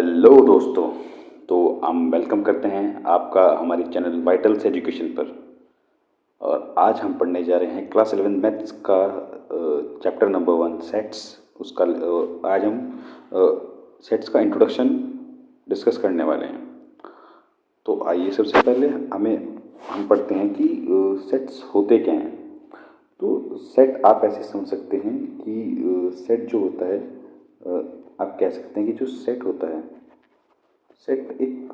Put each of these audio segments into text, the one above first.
Hello दोस्तों। तो हम वेलकम करते हैं आपका हमारे चैनल वाइटल्स एजुकेशन पर। और आज हम पढ़ने जा रहे हैं क्लास 11 मैथ्स का चैप्टर नंबर 1 सेट्स। उसका आज हम सेट्स का इंट्रोडक्शन डिस्कस करने वाले हैं। तो आइए सबसे पहले हम पढ़ते हैं कि सेट्स होते क्या हैं। तो सेट आप ऐसे समझ सकते हैं कि सेट जो होता है, आप कह सकते हैं कि जो सेट होता है, सेट एक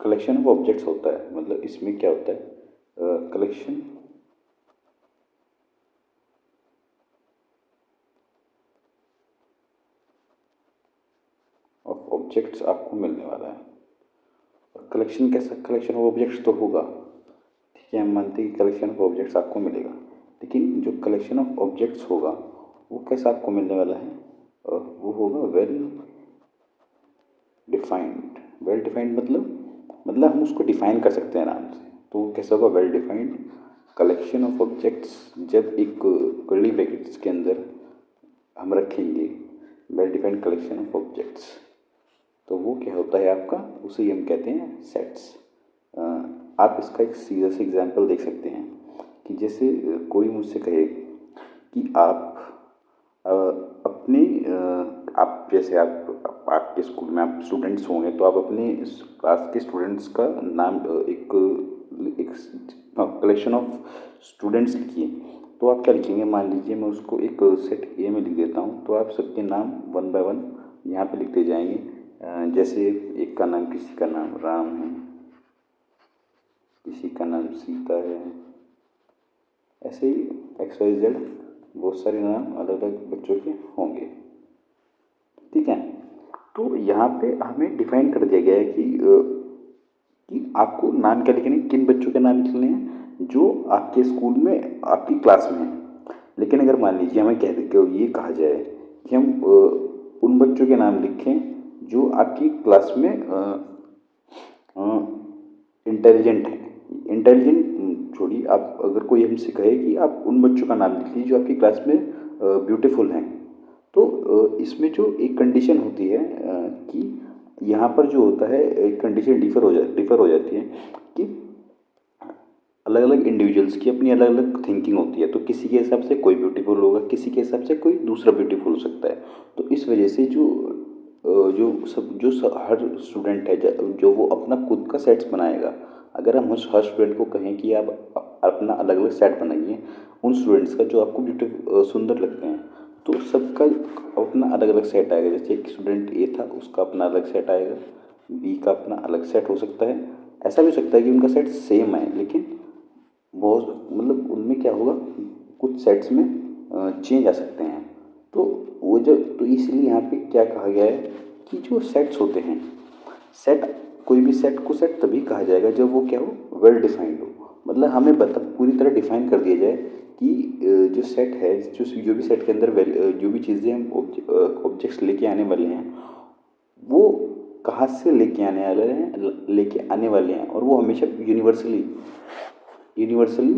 कलेक्शन ऑफ ऑब्जेक्ट्स होता है। मतलब इसमें क्या होता है, कलेक्शन ऑफ ऑब्जेक्ट्स आपको मिलने वाला है। और कलेक्शन कैसा, कलेक्शन ऑफ ऑब्जेक्ट्स तो होगा, ठीक है, हम मानते हैं कि कलेक्शन ऑफ ऑब्जेक्ट्स आपको मिलेगा। लेकिन जो कलेक्शन ऑफ ऑब्जेक्ट्स होगा वो कैसा आपको मिलने वाला है, वो होगा वेल डिफाइंड। वेल डिफाइंड मतलब हम उसको डिफाइन कर सकते हैं आराम से। तो कैसा होगा, well defined collection of objects. जब एक कर्ली ब्रैकेट्स के अंदर हम रखेंगे well defined collection of objects, तो वो क्या होता है आपका, उसे हम कहते हैं सेट्स। आप इसका एक सीधा सा एग्जांपल देख सकते हैं कि जैसे कोई मुझसे कहे कि आप अपने आप जैसे आपके स्कूल में आप स्टूडेंट्स होंगे, तो आप अपने क्लास के स्टूडेंट्स का नाम एक कलेक्शन ऑफ स्टूडेंट्स लिखिए। तो आप क्या लिखेंगे, मान लीजिए मैं उसको एक सेट ए में लिख देता हूँ। तो आप सबके नाम वन बाय वन यहाँ पे लिखते जाएंगे। जैसे एक का नाम, किसी का नाम राम है, किसी का नाम सीता है, ऐसे ही एक्स वाई जेड बहुत सारे नाम अलग अलग बच्चों के होंगे, ठीक है। तो यहाँ पे हमें डिफाइन कर दिया गया है कि आपको नाम क्या लिखने हैं, किन बच्चों के नाम लिखने हैं जो आपके स्कूल में आपकी क्लास में है। लेकिन अगर मान लीजिए हमें कह दे कि ये कहा जाए कि हम उन बच्चों के नाम लिखें जो आपकी क्लास में इंटेलिजेंट हैं। इंटेलिजेंट छोड़िए, आप अगर कोई हमसे कहे कि आप उन बच्चों का नाम लिख लीजिए जो आपकी क्लास में ब्यूटीफुल हैं, तो इसमें जो एक कंडीशन होती है कि यहाँ पर जो होता है एक कंडीशन डिफ़र हो जाती है कि अलग अलग इंडिविजुअल्स की अपनी अलग अलग थिंकिंग होती है। तो किसी के हिसाब से कोई ब्यूटीफुल होगा, किसी के हिसाब से कोई दूसरा ब्यूटीफुल हो सकता है। तो इस वजह से हर स्टूडेंट है जो वो अपना खुद का सेट्स बनाएगा। अगर हम उस हर स्टूडेंट को कहें कि आप अपना अलग अलग सेट बनाइए उन स्टूडेंट्स का जो आपको ब्यूटीफुल सुंदर लगते हैं, तो सबका अपना अलग अलग सेट आएगा। जैसे एक स्टूडेंट ए था, उसका अपना अलग सेट आएगा, बी का अपना अलग सेट हो सकता है। ऐसा भी हो सकता है कि उनका सेट सेम है, लेकिन बहुत मतलब उनमें क्या होगा, कुछ सेट्स में चेंज आ सकते हैं। तो वो जो तो इसलिए यहाँ पे क्या कहा गया है कि जो सेट्स होते हैं, सेट कोई भी सेट को सेट तभी कहा जाएगा जब वो क्या हो, वेल डिफाइंड हो। मतलब हमें पूरी तरह डिफाइन कर दिया जाए कि जो सेट है, जो भी सेट के अंदर जो भी चीज़ें हम ऑब्जेक्ट्स लेके आने वाले हैं वो कहाँ से लेके आने वाले हैं, और वो हमेशा यूनिवर्सली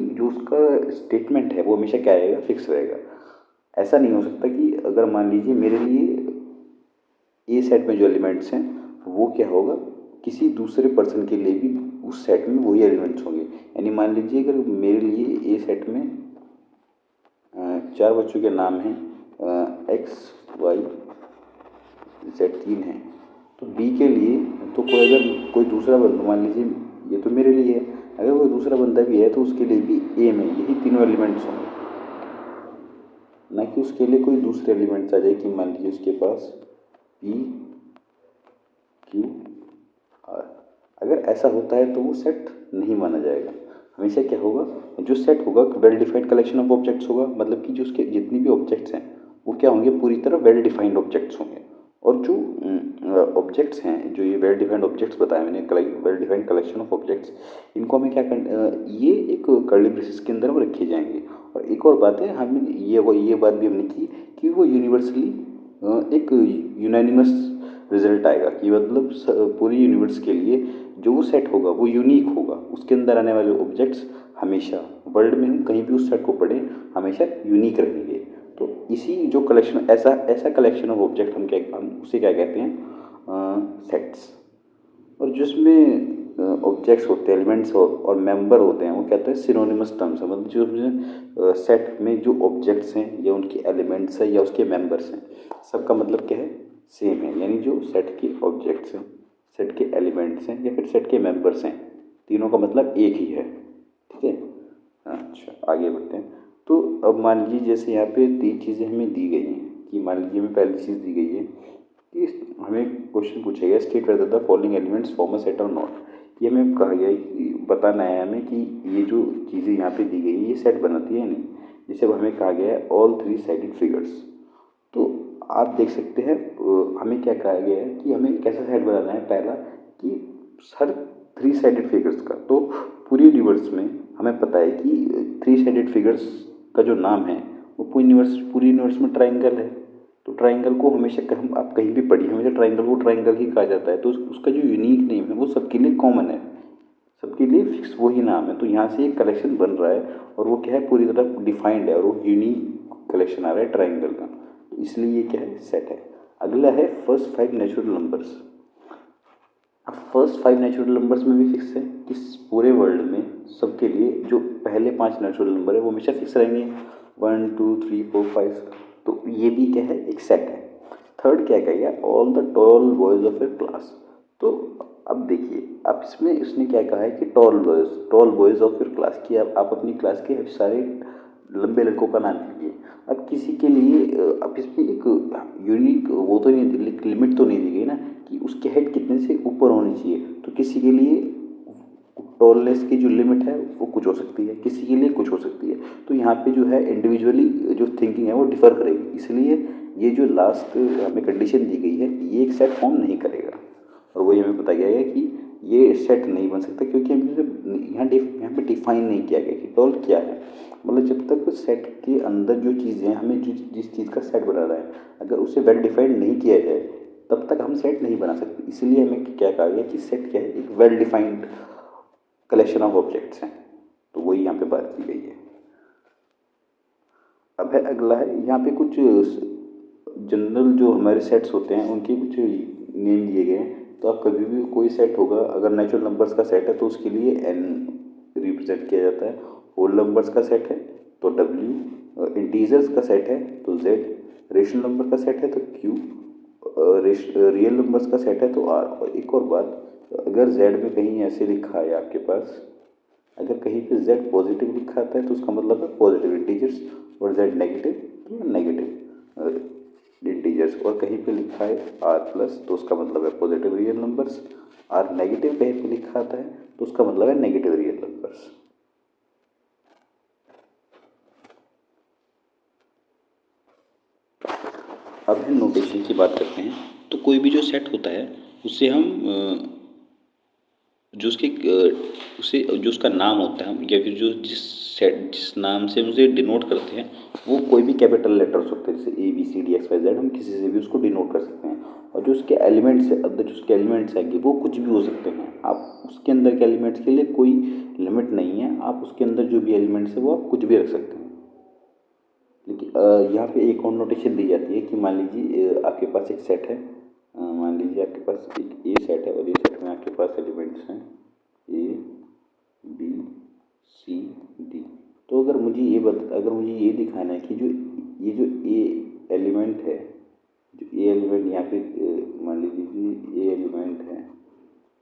जो उसका स्टेटमेंट है वो हमेशा क्या आएगा, फिक्स रहेगा। ऐसा नहीं हो सकता कि अगर मान लीजिए मेरे लिए ए सेट में जो एलिमेंट्स हैं वो क्या होगा, किसी दूसरे पर्सन के लिए भी उस सेट में वही एलिमेंट्स होंगे। यानी मान लीजिए अगर मेरे लिए ए सेट में 4 बच्चों के नाम हैं, एक्स वाई जेड 3 हैं, तो बी के लिए तो अगर कोई दूसरा बंदा, मान लीजिए ये तो मेरे लिए है, अगर कोई दूसरा बंदा भी है तो उसके लिए भी ए में यही तीनों एलिमेंट्स होंगे, ना कि उसके लिए कोई दूसरे एलिमेंट्स आ जाए कि मान लीजिए उसके पास पी क्यू आर। अगर ऐसा होता है तो वो सेट नहीं माना जाएगा। हमेशा क्या होगा, जो सेट होगा well defined collection of objects होगा। मतलब कि जो उसके जितनी भी ऑब्जेक्ट्स हैं वो क्या होंगे, पूरी तरह वेल डिफाइंड ऑब्जेक्ट्स होंगे। और जो ऑब्जेक्ट्स हैं, जो ये वेल डिफाइंड ऑब्जेक्ट्स बताए मैंने, well defined collection of objects, इनको हमें क्या ये एक कर्ली ब्रेसेस के अंदर वो रखे जाएंगे। और एक और बात है, हमें ये बात भी हमने की कि वो यूनिवर्सली एक यूनानिमस रिजल्ट आएगा कि मतलब पूरी यूनिवर्स के लिए जो वो सेट होगा वो यूनिक होगा। उसके अंदर आने वाले ऑब्जेक्ट्स हमेशा वर्ल्ड में हम कहीं भी उस सेट को पढ़ें हमेशा यूनिक रहेंगे। तो इसी जो कलेक्शन, ऐसा कलेक्शन ऑफ ऑब्जेक्ट हम उसे क्या कहते हैं, सेट्स। और जिसमें ऑब्जेक्ट्स होते हैं, एलिमेंट्स और मेंबर होते हैं, वो कहते हैं सिनोनिमस टर्म्स है। मतलब जो सेट में जो ऑब्जेक्ट्स हैं या उनके एलिमेंट्स हैं या उसके मेंबर्स हैं, सबका मतलब क्या है, सेम है। यानी जो सेट के ऑब्जेक्ट्स हैं, सेट के एलिमेंट्स हैं या फिर सेट के मेंबर्स हैं, तीनों का मतलब एक ही है। ठीक है। अच्छा, आगे बढ़ते हैं। तो अब मान लीजिए जैसे यहाँ पे 3 चीज़ें हमें दी गई हैं कि मान लीजिए हमें पहली चीज़ दी गई है कि हमें क्वेश्चन पूछा गया state whether the following elements form a set और नॉट। ये हमें कहा गया है कि बताना है हमें कि ये जो चीज़ें यहाँ पे दी गई है ये सेट बनाती है नहीं। जैसे अब हमें कहा गया है ऑल 3 साइडेड फिगर्स। तो आप देख सकते हैं हमें क्या कहा गया है कि हमें कैसा सेट बनाना है। पहला कि हर 3 साइडेड फिगर्स का, तो पूरी यूनिवर्स में हमें पता है कि 3 साइडेड फिगर्स का जो नाम है वो पूरी यूनिवर्स में ट्राइंगल है। तो ट्राइंगल को हमेशा हम आप कहीं भी पढ़िए, हमेशा ट्राइंगल को ट्राइंगल ही कहा जाता है। तो उसका जो यूनिक नेम है वो सबके लिए कॉमन है, सबके लिए फिक्स वही नाम है। तो यहाँ से एक कलेक्शन बन रहा है और वो क्या है, पूरी तरह डिफाइंड है और वो यूनिक कलेक्शन आ रहा है ट्राइंगल का। तो इसलिए ये क्या है, सेट है। अगला है फर्स्ट 5 नेचुरल नंबर्स। अब फर्स्ट 5 नेचुरल नंबर्स में भी फिक्स है कि पूरे वर्ल्ड में सबके लिए जो पहले 5 नेचुरल नंबर है वो हमेशा फिक्स रहेंगे, 1 2 3 4 5। तो ये भी क्या है, एक सेट है। थर्ड क्या कहेगा, all the tall boys of your class. तो अब देखिए, अब इसमें उसने क्या कहा है कि tall boys of your class की, आप अपनी क्लास के सारे लंबे लड़कों का नाम लीजिए। अब किसी के लिए अब इसमें एक यूनिक वो तो नहीं, लिमिट तो नहीं दी गई ना कि उसके हेड कितने से ऊपर होनी चाहिए। तो किसी के लिए टॉलनेस की जो लिमिट है वो कुछ हो सकती है, किसी के लिए कुछ हो सकती है। तो यहाँ पे जो है इंडिविजुअली जो थिंकिंग है वो डिफर करेगी। इसलिए ये जो लास्ट हमें कंडीशन दी गई है ये एक सेट फॉर्म नहीं करेगा। और वही हमें बताया गया है कि ये सेट नहीं बन सकता क्योंकि यहाँ पे डिफाइन नहीं किया गया कि टॉल क्या है। मतलब जब तक सेट के अंदर जो चीज़ें हमें जिस चीज़ का सेट बनाना है, अगर उसे वेल डिफाइंड नहीं किया जाए तब तक हम सेट नहीं बना सकते। इसलिए हमें क्या कहा गया कि सेट क्या है, एक well defined collection of objects हैं। तो वही यहाँ पे बात की गई है। अब है अगला है, यहाँ पे कुछ जनरल जो हमारे सेट्स होते हैं उनके कुछ नेम दिए गए हैं। तो आप कभी भी कोई सेट होगा, अगर नेचुरल नंबर्स का सेट है तो उसके लिए एन रिप्रेजेंट किया जाता है। होल नंबर्स का सेट है तो डब्ल्यू, इंटीजर्स का सेट है तो जेड, रेशनल नंबर का सेट है तो क्यू, रियल नंबर्स का सेट है तो आर। और एक और बात, अगर जेड में कहीं ऐसे लिखा है आपके पास, अगर कहीं पे z पॉजिटिव लिखा आता है तो उसका मतलब है पॉजिटिव इंटीजर्स, और z नेगेटिव तो नेगेटिव इंटीजर्स। और कहीं पे लिखा है r प्लस तो उसका मतलब है positive real numbers. r negative कहीं पे लिखा आता है तो उसका मतलब है नेगेटिव रियल नंबर्स। अब हम नोटेशन की बात करते हैं। तो कोई भी जो सेट होता है उससे हम जो उसके उसे जो उसका नाम होता है या फिर जो जिस नाम से हम उसे डिनोट करते हैं वो कोई भी कैपिटल लेटर हो सकते हैं, जैसे ABCDXYZ, हम किसी से भी उसको डिनोट कर सकते हैं। और जो उसके एलिमेंट्स है, अंदर जो उसके एलिमेंट्स आएंगे वो कुछ भी हो सकते हैं। आप उसके अंदर के एलिमेंट्स के लिए कोई लिमिट नहीं है, आप उसके अंदर जो भी एलिमेंट्स है वो आप कुछ भी रख सकते हैं। लेकिन यहाँ पे एक और नोटेशन दी जाती है कि मान लीजिए आपके पास एक सेट है, मान लीजिए आपके पास एक ए सेट है और ये सेट में आपके पास एलिमेंट्स हैं ABCD। तो अगर मुझे ये दिखाना है कि जो ए एलिमेंट है, जो ए एलिमेंट यहाँ पे मान लीजिए कि ए एलिमेंट है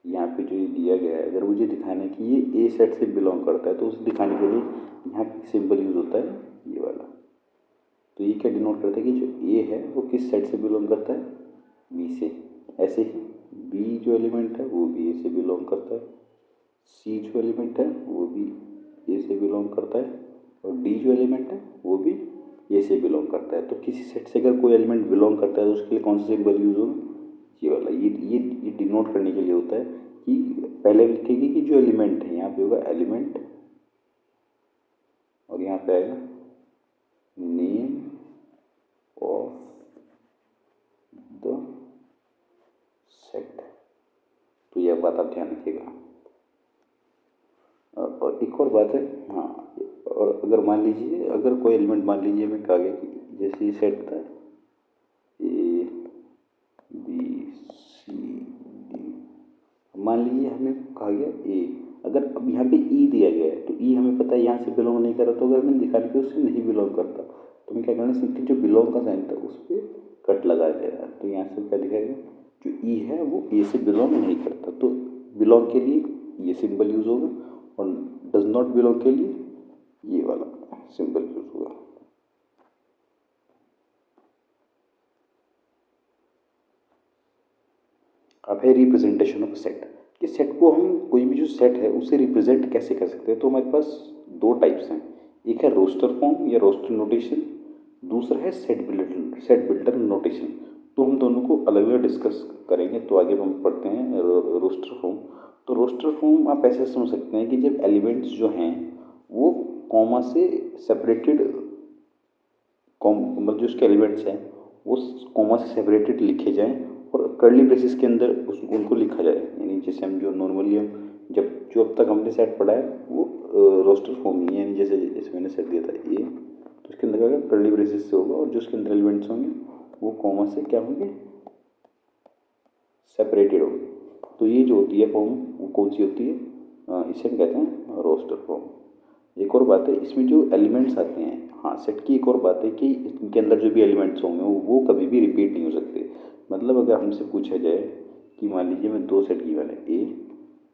यहाँ पे जो ये दिया गया है, अगर मुझे दिखाना है कि ये ए सेट से बिलोंग करता है तो उसे दिखाने के लिए यहाँ पे सिंबल यूज होता है ये वाला। तो ये क्या डिनोट करता है कि जो ए है वो किस सेट से बिलोंग करता है, बी से। ऐसे ही बी जो एलिमेंट है वो भी ए से बिलोंग करता है, सी जो एलिमेंट है वो भी ए से बिलोंग करता है, और डी जो एलिमेंट है वो भी ए से बिलोंग करता है। तो किसी सेट से अगर कोई एलिमेंट बिलोंग करता है तो उसके लिए कौन सा सिंबल यूज होगा, ये वाला। ये डिनोट करने के लिए होता है कि पहले लिखेगी कि जो एलिमेंट है, यहाँ पे होगा एलिमेंट और यहाँ पे आएगा नेम ऑफ द सेट। तो यह बात आप ध्यान रखिएगा। और एक और बात है, हाँ, और अगर मान लीजिए अगर कोई एलिमेंट मान लीजिए हमें कहा गया कि जैसे ये सेट था ABCD, मान लीजिए हमें कहा गया ए, अगर अब यहाँ पे ई दिया गया है तो ई हमें पता है यहाँ से बिलोंग नहीं कर रहा, तो अगर मैंने दिखा दिया कि उससे नहीं बिलोंग करता तो मैं क्या करना, सिंपली जो बिलोंग का साइन था उस पर कट लगा देना। तो यहाँ से क्या दिखाएगा, जो ई है वो ए से बिलोंग नहीं करता, तो बिलोंग के लिए ये सिंबल यूज़ होगा और डज नॉट बिलोंग के लिए ये वाला सिंबल यूज़ होगा। अब है रिप्रेजेंटेशन ऑफ सेट, कि सेट को हम कोई भी जो सेट है उसे रिप्रेजेंट कैसे कर सकते हैं। तो हमारे पास दो टाइप्स हैं, एक है रोस्टर फॉर्म या रोस्टर नोटेशन, दूसरा है सेट बिल्डर नोटेशन। तो हम दोनों को अलग अलग डिस्कस करेंगे। तो आगे हम पढ़ते हैं रोस्टर फॉर्म। तो रोस्टर फॉर्म आप ऐसे समझ सकते हैं कि जब एलिमेंट्स जो हैं वो कॉमा से सेपरेटेड, मतलब जो उसके एलिमेंट्स हैं वो कॉमा से सेपरेटेड लिखे जाएं और कर्ली ब्रेसेस के अंदर उनको लिखा जाए। यानी जैसे हम जो नॉर्मली हम जब जो अब तक हमने सेट पढ़ा है वो रोस्टर फॉर्म ही है। यानी जैसे जैसे मैंने सेट दिया था ए, तो उसके अंदर क्या होगा, कर्ली ब्रेसेस से होगा और जो उसके अंदर एलिमेंट्स होंगे वो कॉमा से क्या होंगे, सेपरेटेड होंगे। तो ये जो होती है फॉर्म वो कौन सी होती है, इसे हम कहते हैं रोस्टर फॉर्म। एक और बात है इसमें जो एलिमेंट्स आते हैं, हाँ सेट की एक और बात है कि इनके अंदर जो भी एलिमेंट्स होंगे वो कभी भी रिपीट नहीं हो सकते। मतलब अगर हमसे पूछा जाए कि मान लीजिए मैं दो सेट गिवन है ए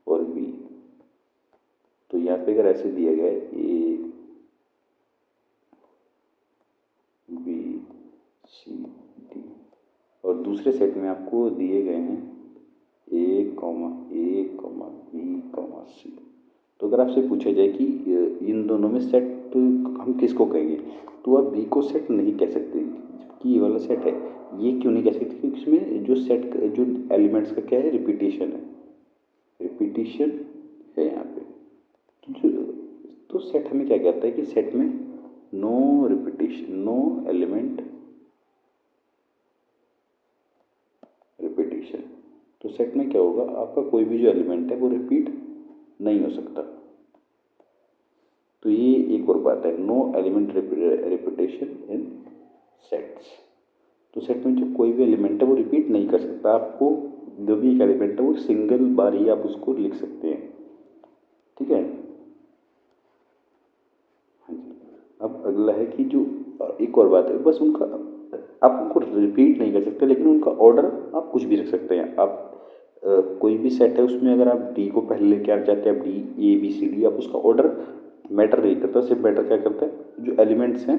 और बी, तो यहाँ पे अगर ऐसे दिया गया है ए बी सी डी और दूसरे सेट में आपको दिए गए हैं ए कॉमा बी कॉमा सी, तो अगर आपसे पूछा जाए कि इन दोनों में सेट तो हम किसको कहेंगे, तो आप बी को सेट नहीं कह सकते, जबकि ये वाला सेट है। ये क्यों नहीं कह सकते, क्योंकि इसमें जो सेट जो एलिमेंट्स का क्या है, रिपीटेशन है, रिपीटेशन है यहाँ पे। तो सेट हमें क्या कहता है कि सेट में no repetition, no element repetition. तो सेट में क्या होगा, आपका कोई भी जो एलिमेंट है वो रिपीट नहीं हो सकता। तो ये एक और बात है, नो एलिमेंट रिपीटेशन इन सेट्स। तो सेट में जो कोई भी एलिमेंट है वो रिपीट नहीं कर सकता। आपको जो भी एक एलिमेंट है वो सिंगल बार ही आप उसको लिख सकते हैं, ठीक है। हाँ जी, अब अगला है कि जो एक और बात है, बस उनका आप उनको रिपीट नहीं कर सकते, लेकिन उनका ऑर्डर आप कुछ भी रख सकते हैं। आप कोई भी सेट है उसमें अगर आप डी को पहले लेके आना चाहते हैं, आप D A B C D, आप उसका ऑर्डर मैटर नहीं करता, सिर्फ मैटर क्या करता है, जो एलिमेंट्स हैं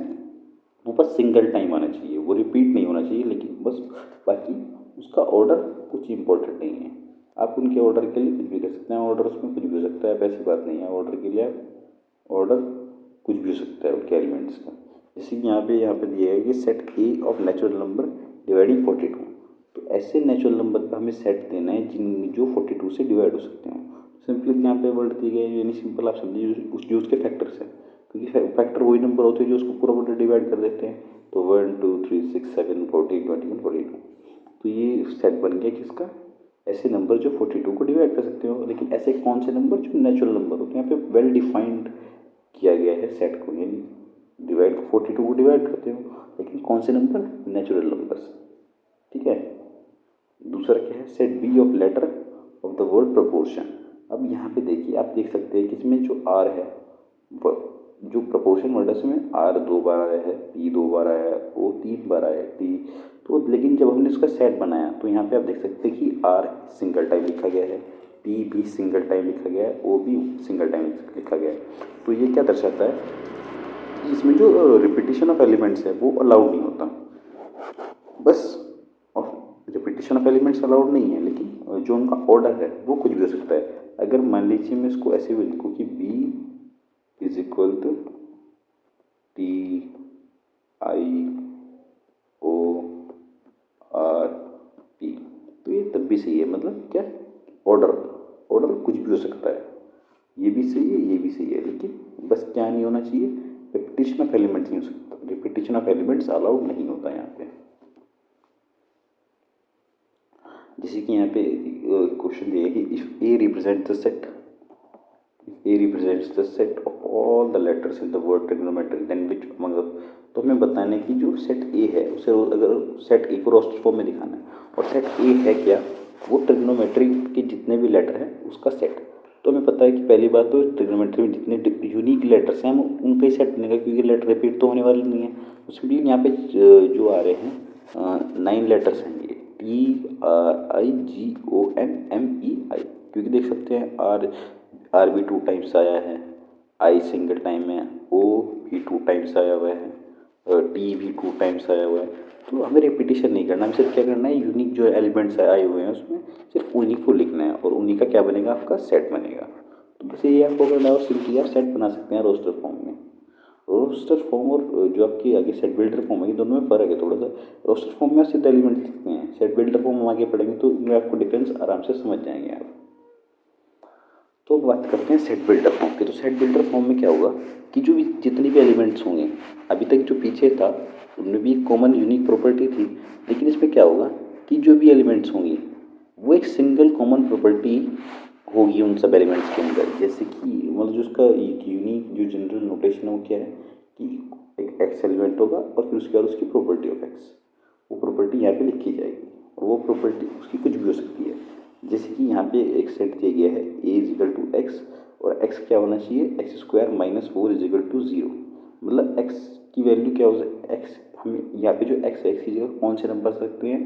वो बस सिंगल टाइम आना चाहिए, वो रिपीट नहीं होना चाहिए, लेकिन बस बाकी उसका ऑर्डर कुछ इंपॉर्टेंट नहीं है। आप उनके ऑर्डर के लिए कुछ भी कर सकते हैं, ऑर्डर उसमें कुछ भी हो सकता है, ऐसी बात नहीं है। ऑर्डर के लिए ऑर्डर कुछ भी हो सकता है उनके एलिमेंट्स का। जैसे कि यहाँ पे दिया है कि set A of natural number dividing 42। तो ऐसे नेचुरल नंबर का हमें सेट देना है जिन जो 42 से डिवाइड हो सकते हैं। सिंपली यहाँ पे वर्ड दिए गए, यानी सिंपल आप समझिए जो उसके फैक्टर्स हैं, क्योंकि फैक्टर वही नंबर होते हैं जो उसको पूरा पूरा डिवाइड कर देते हैं। तो 1 2 3 6 7 14 21 42। तो ये सेट बन गया किसका, ऐसे नंबर जो 42 को डिवाइड कर सकते हो। लेकिन ऐसे कौन से नंबर जो नेचुरल नंबर होते हैं, यहाँ पे वेल डिफाइंड किया गया है सेट को, यानी डिवाइड 42 को डिवाइड करते हो, लेकिन कौन से नंबर, नेचुरल नंबर्स, ठीक है। दूसरा क्या है, set B of letter of the word proportion. अब यहाँ पे देखिए, आप देख सकते हैं कि इसमें जो आर है जो प्रपोर्शन वर्ड है उसमें आर 2 बार आया है, पी 2 बार आया है, ओ 3 बार आया है, टी। तो लेकिन जब हमने इसका सेट बनाया तो यहाँ पे आप देख सकते हैं कि आर सिंगल टाइम लिखा गया है, पी भी सिंगल टाइम लिखा गया है, ओ भी सिंगल टाइम लिखा गया है। तो ये क्या दर्शाता है कि इसमें जो रिपीटेशन ऑफ एलिमेंट्स है वो अलाउड नहीं होता। बस रिपीटेशन ऑफ एलिमेंट्स अलाउड नहीं है, लेकिन जो उनका ऑर्डर है वो कुछ भी हो सकता है। अगर मान लीजिए मैं इसको ऐसे भी लिखूँ कि B is equal to T I O R P, तो ये तब भी सही है। मतलब क्या, ऑर्डर ऑर्डर कुछ भी हो सकता है, ये भी सही है ये भी सही है, लेकिन बस क्या नहीं होना चाहिए, रिपीटेशन ऑफ एलिमेंट्स नहीं हो सकता। रिपीटेशन ऑफ एलिमेंट्स अलाउड नहीं होता यहाँ पे। जैसे कि यहाँ पे क्वेश्चन दिया है कि if A represent the set, A represents the set of all the letters in the word trigonometry, then which among the, तो हमें बताना है कि जो सेट A है उसे अगर सेट A को रोस्टर फॉर्म में दिखाना है, और सेट A है क्या, वो ट्रिग्नोमेट्री के जितने भी लेटर हैं उसका सेट। तो हमें पता है कि पहली बात तो ट्रिग्नोमेट्री में जितने यूनिक लेटर्स हैं हम उनका ही सेट बनेगा, क्योंकि लेटर रिपीट तो होने वाले नहीं है। तो सिंपली यहाँ पे जो आ रहे हैं 9 लेटर्स हैं ये TRIGONMEI, क्योंकि देख सकते हैं आर भी 2 टाइम्स आया है, आई सिंगल टाइम है, ओ भी 2 टाइम्स आया हुआ है, टी भी 2 टाइम्स आया हुआ है। तो हमें रिपीटिशन नहीं करना, हमें सिर्फ क्या करना है, यूनिक जो एलिमेंट्स आए हुए हैं उसमें सिर्फ उन्हीं को लिखना है और उन्हीं का क्या बनेगा, आपका सेट बनेगा। तो बस ये आपको करना है और सिंपली आप सेट बना सकते हैं रोस्टर फॉर्म में। रोस्टर फॉर्म और जो आपकी आगे सेट बिल्डर फॉर्म है, ये दोनों में फ़र्क है थोड़ा सा। रोस्टर फॉर्म में आप सीधा एलिमेंट लिखते हैं, सेट बिल्डर फॉर्म में आगे पढ़ेंगे तो इनमें आपको डिफरेंस आराम से समझ जाएंगे आप। तो बात करते हैं सेट बिल्डर फॉर्म की। तो सेट बिल्डर फॉर्म में क्या होगा कि जो भी जितने भी एलिमेंट्स होंगे, अभी तक जो पीछे था उनमें भी एक कॉमन यूनिक प्रॉपर्टी थी, लेकिन इसमें क्या होगा कि जो भी एलिमेंट्स होंगी वो एक सिंगल कॉमन प्रॉपर्टी होगी उन सब एलिमेंट्स के अंदर। जैसे कि मतलब जो उसका यूनिक जो जनरल नोटेशन है वो क्या है कि एक एक्स एलिमेंट होगा और फिर उसके बाद उसकी प्रॉपर्टी ऑफ एक्स, वो प्रॉपर्टी यहाँ पे लिखी जाएगी और वो प्रॉपर्टी उसकी कुछ भी हो सकती है। जैसे कि यहाँ पे एक सेट दिया गया है A is equal to X और एक्स क्या होना चाहिए, X square minus 4 is equal to 0। मतलब एक्स की वैल्यू क्या हो सकती है, एक्स हमें यहाँ पे जो एक्स है एक्स की जगह कौन से नंबर सकते हैं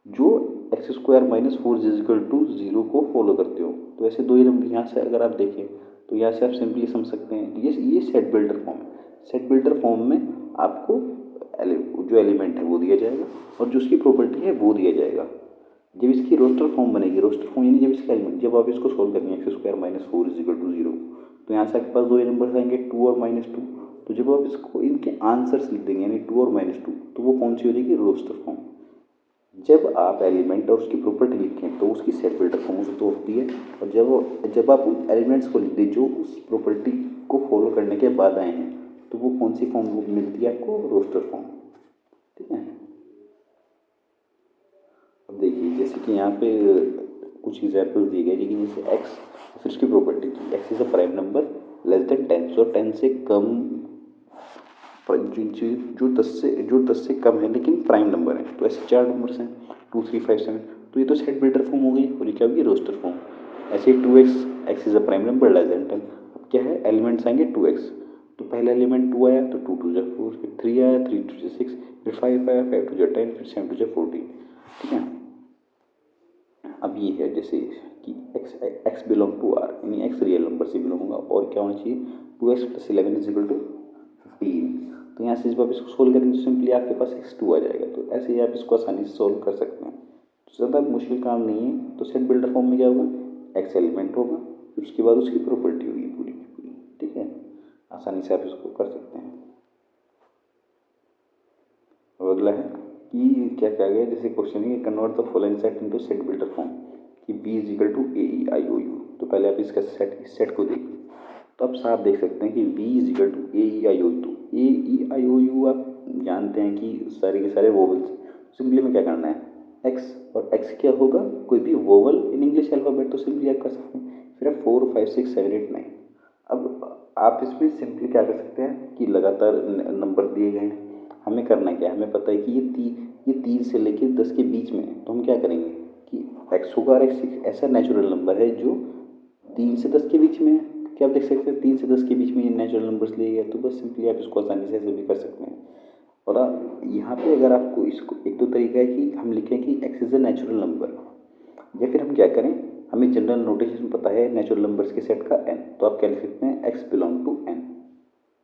जो X square minus 4 is equal to 0 को फॉलो करते हो। तो ऐसे दो ही नंबर यहाँ से अगर आप देखें तो यहाँ से आप सिंपली समझ सकते हैं ये सेट बिल्डर फॉर्म है। सेट बिल्डर फॉर्म में आपको जो एलिमेंट है वो दिया जाएगा और जो उसकी प्रॉपर्टी है वो दिया जाएगा। जब इसकी रोस्टर फॉर्म बनेगी, रोस्टर फॉर्म यानी जब इसका एलिमेंट, जब आप इसको सोल्व करेंगे X square minus 4 is equal to 0, तो यहाँ से आपके पास दो ही नंबर आएंगे 2 और -2। तो जब आप इसको इनके आंसर्स लिख देंगे यानी 2 और -2, तो वो कौन सी हो जाएगी, रोस्टर फॉर्म। जब आप एलिमेंट और उसकी प्रॉपर्टी लिखें तो उसकी सेट बिल्डर फॉर्म से तो होती है, और जब आप उन एलिमेंट्स को लिख दें जो उस प्रॉपर्टी को फॉलो करने के बाद आए हैं, तो वो कौन सी फॉर्म मिलती है आपको, रोस्टर फॉर्म। ठीक है। अब देखिए जैसे कि यहाँ पे कुछ एग्जाम्पल्स दिए गए, लेकिन जैसे एक्स फिर उसकी प्रॉपर्टी की x is a prime number less than 10, और 10 से कम जो 10 से कम है लेकिन प्राइम नंबर है। तो ऐसे 4 नंबर्स हैं 2 3 5 7। तो ये तो सेट बिल्डर फॉर्म हो गई और ये क्या होगी, रोस्टर फॉर्म। ऐसे ही 2x, x is a prime number less than 10। अब क्या है, एलिमेंट्स आएंगे 2x, तो पहला एलिमेंट 2 आया तो 2 2 जा 4, फिर 3 आया 3 2 जा 6, फिर 5 आया 5 2 जा 10, फिर 7 2 जा 14। ठीक है। अब ये है जैसे कि x बिलोंग टू r, यानी x रियल नंबर से बिलोंग होगा और क्या होना चाहिए, 2x plus 11 is equal to 15। तो यहाँ से जब आप इसको सोल्व करेंगे तो सिंपली आपके पास x2 आ जाएगा। तो ऐसे ही आप इसको आसानी से सोल्व कर सकते हैं, ज़्यादा मुश्किल काम नहीं है। तो सेट बिल्डर फॉर्म में क्या होगा, x एलिमेंट होगा फिर उसके बाद उसकी प्रॉपर्टी होगी पूरी की पूरी। ठीक है, आसानी से आप इसको कर सकते हैं। और अगला है कि क्या क्या गया, जैसे क्वेश्चन है convert the following set into set builder form कि b is equal to AEIOU। तो पहले आप इसका सेट, इस सेट को देखिए तो आप साफ देख सकते हैं कि b is equal to AEIOU। तो AEIOU आप जानते हैं कि सारे के सारे वोवल्स। सिंपली में क्या करना है, x और x क्या होगा, कोई भी वोवल इन इंग्लिश अल्फ़ाबेट, तो सिंपली आप कर सकते हैं। फिर 4 5 6 7 8 9। अब आप इसमें सिंपली क्या कर सकते हैं कि लगातार नंबर दिए गए हैं, हमें करना क्या है, हमें पता है कि ये 3 से लेकर 10 के बीच में है। तो हम क्या करेंगे कि x होगा और x एक ऐसा नेचुरल नंबर है जो 3 से 10 के बीच में है। क्या आप देख सकते हैं 3 से 10 के बीच में ये नेचुरल नंबर्स लिए गए, तो बस सिंपली आप इसको आसानी से ऐसे भी कर सकते हैं। और यहाँ पे अगर आपको इसको एक तो तरीका है कि हम लिखें कि x is a natural number, या फिर हम क्या करें, हमें जनरल नोटेशन पता है नेचुरल नंबर्स के सेट का n, तो आप क्या लिख सकते हैं, x बिलोंग टू n।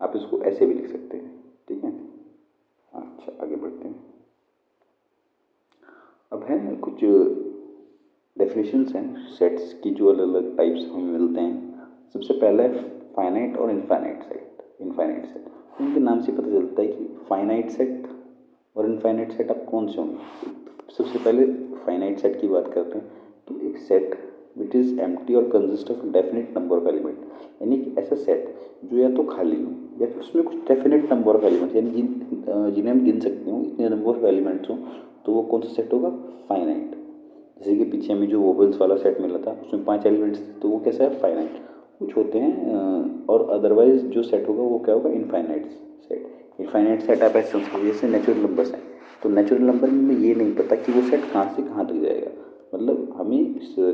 आप इसको ऐसे भी लिख सकते हैं। ठीक है। अच्छा आगे बढ़ते हैं। अब है कुछ डेफिनेशंस हैं सेट्स की जो अलग अलग टाइप्स हमें मिलते हैं। सबसे पहला है फाइनाइट और इनफाइनाइट सेट। इनफाइनाइट सेट इनके नाम से पता चलता है कि फाइनाइट सेट और इनफाइनाइट सेट आप कौन से होंगे। सबसे पहले फाइनाइट सेट की बात करते हैं, तो एक सेट विच इज़ एम्प्टी और consist of definite number of element, यानी कि ऐसा सेट जो या तो खाली हो या फिर उसमें कुछ डेफिनेट नंबर ऑफ एलिमेंट्स यानी जिन्हें हम गिन सकते हो, इतने नंबर ऑफ एलिमेंट्स हों, तो वो कौन सा सेट होगा, फाइनाइट। जैसे कि पीछे हमें जो वोबल्स वाला सेट मिला था उसमें 5 एलिमेंट्स थे, तो वो कैसा है, फाइनाइट। कुछ होते हैं और अदरवाइज जो सेट होगा वो क्या होगा, इनफाइनाइट सेट। इनफाइनाइट सेट आप ऐसे समझिए जैसे नेचुरल नंबर्स हैं, तो नेचुरल नंबर में ये नहीं पता कि वो सेट कहाँ से कहाँ तक जाएगा। मतलब हमें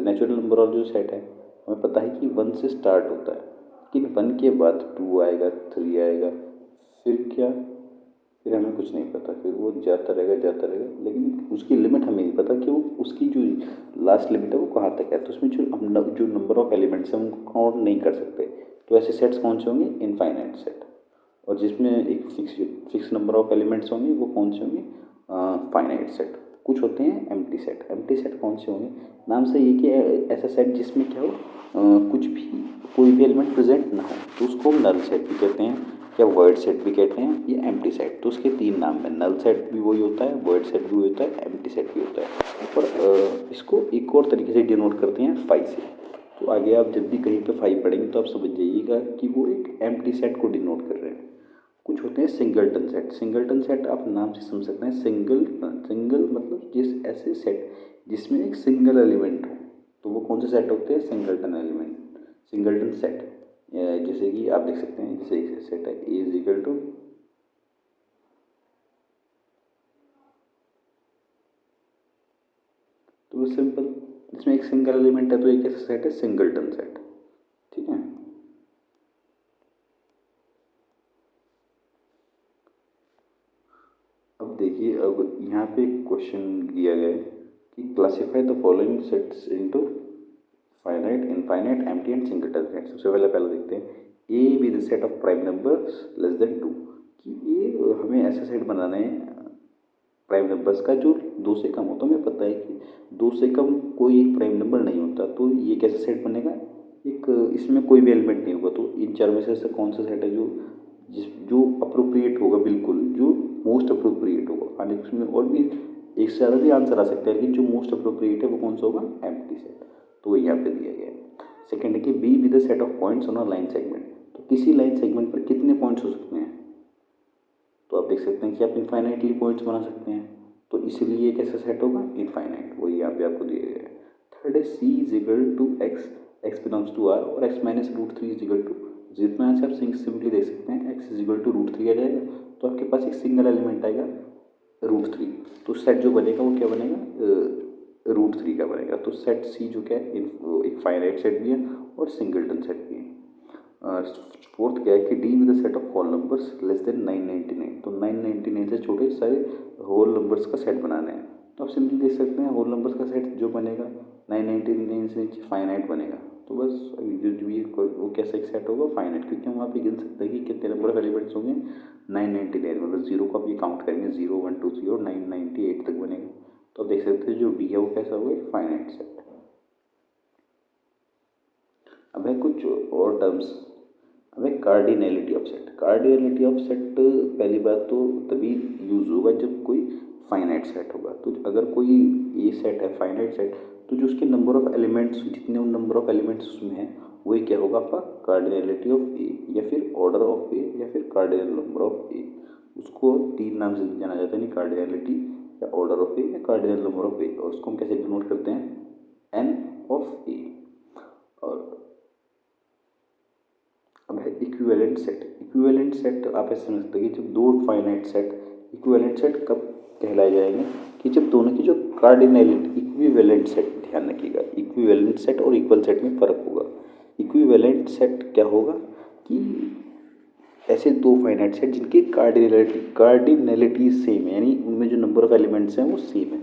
नेचुरल नंबर और जो सेट है हमें पता है कि 1 से स्टार्ट होता है, लेकिन 1 के बाद 2 आएगा, 3 आएगा, फिर क्या, फिर हमें कुछ नहीं पता, फिर वो जाता रहेगा जाता रहेगा, लेकिन उसकी लिमिट हमें नहीं पता कि वो उसकी जो लास्ट लिमिट है वो कहाँ तक है। तो उसमें जो नंबर ऑफ एलिमेंट्स हैं उनको काउंट नहीं कर सकते। तो ऐसे सेट्स कौन से होंगे? Infinite set. और जिसमें एक फिक्स नंबर ऑफ एलिमेंट्स होंगे वो कौन से होंगे? Finite set. कुछ होते हैं एम्प्टी सेट। एम्प्टी सेट कौन से होंगे? नाम से ये कि ऐसा सेट जिसमें क्या हो, कुछ भी, कोई भी एलिमेंट प्रेजेंट ना हो, तो उसको नल सेट भी कहते हैं, या वॉइड सेट भी कहते हैं, या एम्प्टी सेट। तो उसके 3 नाम हैं, नल सेट भी वही होता है, वॉइड सेट भी वही होता है, एम्प्टी सेट भी होता है। और इसको एक और तरीके से डिनोट करते हैं फाई से। तो आगे आप जब भी कहीं पे फाई पढ़ेंगे तो आप समझ जाइएगा कि वो एक एम्प्टी सेट को डिनोट कर रहे हैं। कुछ होते हैं सिंगलटन सेट। सिंगलटन सेट आप नाम से समझ सकते हैं, सिंगल मतलब जिस ऐसे सेट जिसमें एक सिंगल एलिमेंट हो, तो वो कौन से सेट होते हैं? Singleton element, singleton set. जैसे कि आप देख सकते हैं, जैसे एक सेट है ए इज इक्वल टू, तो वो सिंपल, इसमें एक सिंगल एलिमेंट है तो एक ऐसा सेट है सिंगलटन सेट। ठीक है। अब देखिए, अब यहाँ पे क्वेश्चन दिया गया है कि classify the following sets into finite, infinite, empty and singleton set. सबसे पहले देखते हैं ए with set of prime numbers less then 2, कि ये हमें ऐसा सेट बनाना है प्राइम नंबर्स का जो 2 से कम हो। तो हमें पता है कि 2 से कम कोई एक प्राइम नंबर नहीं होता, तो ये कैसा सेट बनेगा? एक इसमें कोई भी एलिमेंट नहीं होगा। तो इन चार में से ऐसा कौन सा सेट है जो अप्रोप्रिएट होगा, बिल्कुल जो मोस्ट अप्रोप्रिएट होगा। हालांकि उसमें और भी एक से ज़्यादा भी आंसर आ सकता है, लेकिन जो मोस्ट अप्रोप्रिएट है वो कौन सा होगा? Empty set. तो वो यहाँ पे दिया गया है। सेकेंड है कि be with the set of points on a line segment. तो किसी लाइन सेगमेंट पर कितने पॉइंट्स हो सकते हैं? तो आप देख सकते हैं कि आप इनफाइनाइटली पॉइंट्स बना सकते हैं, तो इसलिए कैसा सेट होगा? इनफाइनाइट। वही यहाँ पे आपको दिया गया है। थर्ड है C is equal to X, X belongs to R, और X minus root three is equal to, जितना से आप सिंपली देख सकते हैं X is equal to root three आ जाएगा, तो आपके पास एक सिंगल एलिमेंट आएगा रूट थ्री। तो सेट जो बनेगा वो क्या बनेगा? रूट थ्री का बनेगा। तो सेट सी जो क्या है, एक फाइनाइट सेट भी है और सिंगलटन सेट भी है। फोर्थ क्या है कि D with the set of whole numbers less than 999। तो 999 से छोटे सारे होल नंबर्स का सेट बनाना है। तो आप सिंपली देख सकते हैं होल नंबर्स का सेट जो बनेगा 999 से नीचे फाइनाइट बनेगा। तो बस जो भी वो कैसा एक सेट होगा? फाइनाइट, क्योंकि हम वहाँ पे गिन सकते हैं कि कितने नंबर ऑफ एलिमेंट्स होंगे? 999, मतलब जीरो को आप ये काउंट करेंगे, 0 1 2 3 और 998 तक बनेगा। तो आप देख सकते हैं जो डी है वो कैसा होगा? एक फाइनाइट सेट। अब है कुछ और टर्म्स। अब है cardinality of set. Cardinality of set पहली बात तो तभी यूज होगा जब कोई फाइनाइट सेट होगा। तो अगर कोई ए सेट है, फाइनाइट सेट, तो जो उसके नंबर ऑफ एलिमेंट्स, जितने नंबर ऑफ एलिमेंट्स उसमें हैं, वही क्या होगा आपका? कार्डिनैलिटी ऑफ ए, या फिर ऑर्डर ऑफ ए, या फिर कार्डिनल नंबर ऑफ ए। उसको 3 नाम से जाना जाता है, नहीं कार्डिनैलिटी, या ऑर्डर ऑफ ए, या कार्डिनल नंबर ऑफ ए। और उसको हम कैसे डिनोट करते हैं? एन ऑफ ए। और अब है इक्विवेलेंट सेट। इक्विवेलेंट सेट आप ऐसे समझ सकते हैं कि जब दो फाइनाइट सेट, इक्विवेलेंट सेट कब कहलाए जाएंगे? कि जब दोनों की जो कार्डिनैलिटी, इक्विवेलेंट सेट, ध्यान रखिएगा, इक्विवेलेंट सेट और इक्वल सेट में फ़र्क होगा। इक्विवेलेंट सेट क्या होगा? कि ऐसे दो फाइनाइट सेट जिनकी कार्डिनैलिटी सेम है, यानी उनमें जो नंबर ऑफ एलिमेंट्स हैं वो सेम है,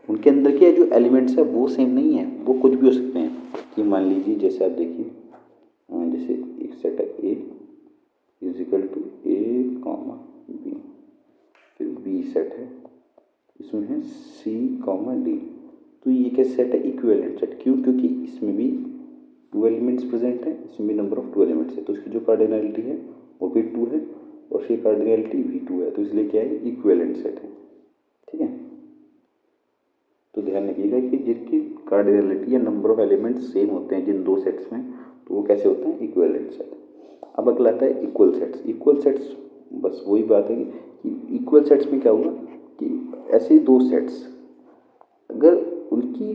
उनके अंदर के जो एलिमेंट्स हैं वो सेम नहीं है, वो कुछ भी हो सकते हैं। कि मान लीजिए जैसे आप देखिए, जैसे एक सेट है A is equal to A comma B, फिर बी सेट है, इसमें है सी कॉमा डी। तो ये कैसे सेट है? Equivalent set. क्यों? क्योंकि इसमें भी 2 एलिमेंट्स प्रेजेंट हैं, इसमें भी नंबर ऑफ 2 एलिमेंट्स है, तो इसकी जो कार्डिनैलिटी है वो भी 2 है और इसकी कार्डिनैलिटी भी 2 है, तो इसलिए क्या है? इक्विवेलेंट सेट है। ठीक है। तो ध्यान रखिएगा कि जिनकी कार्डिनैलिटी या नंबर ऑफ एलिमेंट्स सेम होते हैं जिन दो सेट्स में, तो वो कैसे होते हैं? Equivalent set. अब अगला आता है इक्वल सेट्स। इक्वल सेट्स बस वही बात है कि इक्वल सेट्स में क्या होगा कि ऐसे दो सेट्स अगर उनकी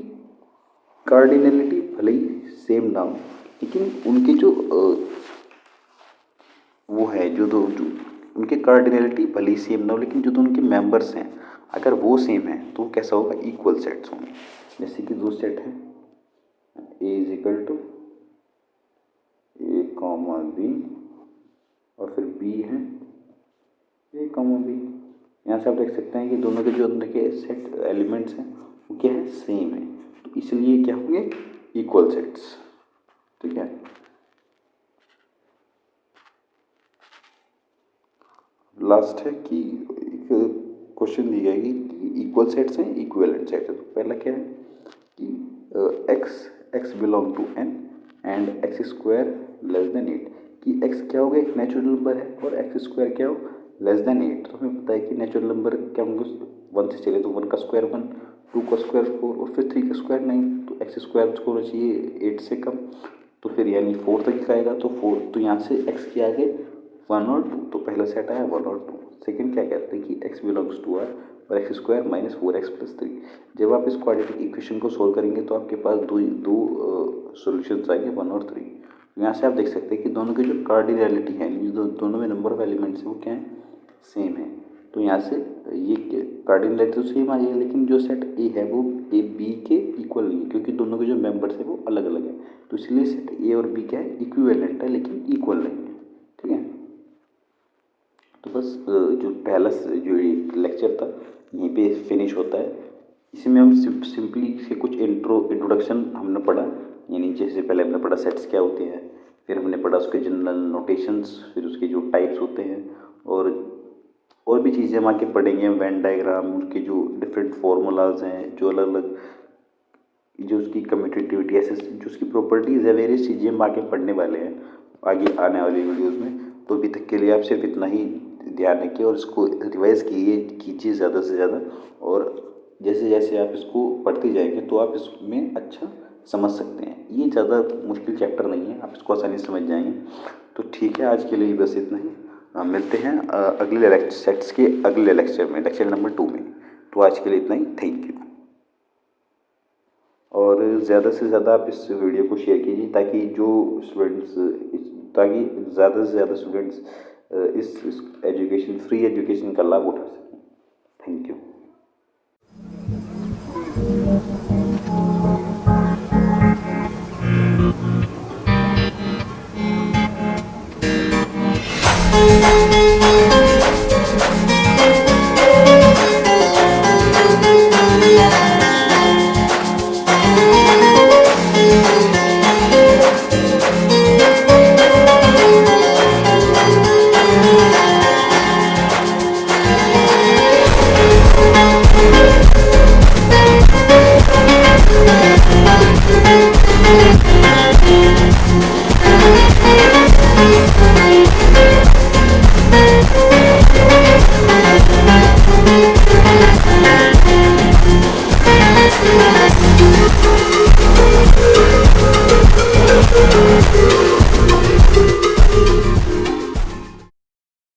कार्डिनैलिटी भले ही सेम ना हो, लेकिन उनके जो वो है जो उनके कार्डिनैलिटी भले ही सेम ना हो, लेकिन जो तो उनके मेंबर्स हैं अगर वो सेम है, तो कैसा होगा? इक्वल सेट्स होंगे। जैसे कि दो सेट हैं, A is equal to A comma B और फिर बी है ए कॉमा बी। यहाँ से आप देख सकते हैं कि दोनों के जो अंदर के सेट एलिमेंट्स हैं वो क्या है, सेम है, तो इसलिए क्या होंगे, इक्वल सेट्स। ठीक है, लास्ट है कि एक क्वेश्चन दी जाएगी कि इक्वल सेट्स हैं इक्विवेलेंट सेट्स है। तो पहला क्या है कि X belong to N and X square less than 8, कि एक्स क्या होगा, एक नेचुरल नंबर है और एक्स स्क्वायर क्या हो, लेस देन 8। तो हमें पता है कि नेचुरल नंबर क्या होंगे, 1 से चले तो 1 का स्क्वायर 1, 2 का स्क्वायर 4 और फिर 3 का स्क्वायर 9। तो एक्स स्क्वायर होना चाहिए 8 से कम, तो फिर यानी 4 तक आएगा। तो 4, तो यहाँ से एक्स के आगे 1 और 2, तो पहला सेट आया 1 और 2। सेकंड क्या कहते हैं कि एक्स बिलोंग्स टू आर और x square minus 4x plus 3। जब आप इस क्वाड्रेटिक इक्वेशन को सोल्व करेंगे तो आपके पास दो सॉल्यूशंस आएंगे 1 और 3। यहाँ से आप देख सकते हैं कि दोनों की जो कार्डिनैलिटी है, जो दोनों में नंबर ऑफ एलिमेंट्स हैं वो क्या है, सेम है। तो यहाँ से ये कार्डिनैलिटी तो सेम आ जाएगी, लेकिन जो सेट ए है वो ए बी के इक्वल नहीं है, क्योंकि दोनों के जो मेंबर्स हैं वो अलग अलग हैं। तो इसलिए सेट ए और बी क्या है, इक्विवेलेंट है लेकिन इक्वल नहीं है। ठीक है, तो बस जो पहला जो लेक्चर था यहीं पे फिनिश होता है। इसमें हम सिंपली से कुछ इंट्रोडक्शन हमने पढ़ा, यानी जैसे पहले हमने पढ़ा सेट्स क्या होते हैं, फिर हमने पढ़ा उसके जनरल नोटेशंस, फिर उसके जो टाइप्स होते हैं और भी चीज़ें हम आके पढ़ेंगे, वेन डायग्राम, उसके जो डिफरेंट फार्मूलाज हैं, जो अलग अलग जो उसकी कम्यूटेटिविटी ऐसे जो उसकी प्रॉपर्टीज़ है, वेरियस चीज़ें हम आगे पढ़ने वाले हैं आगे आने वाली वीडियोज़ में। तो अभी तक के लिए आप सिर्फ इतना ही ध्यान रखिए और इसको रिवाइज़ कीजिए ज़्यादा से ज़्यादा, और जैसे जैसे आप इसको पढ़ते जाएंगे तो आप इसमें अच्छा समझ सकते हैं। ये ज़्यादा मुश्किल चैप्टर नहीं है, आप इसको आसानी से समझ जाएंगे। तो ठीक है, आज के लिए बस इतना ही। मिलते हैं अगले सेट्स के अगले लेक्चर में, लेक्चर नंबर 2 में। तो आज के लिए इतना ही, थैंक यू। और ज़्यादा से ज़्यादा आप इस वीडियो को शेयर कीजिए ताकि ज़्यादा से ज़्यादा स्टूडेंट्स इस एजुकेशन फ्री एजुकेशन का लाभ उठा सकें। Thank you.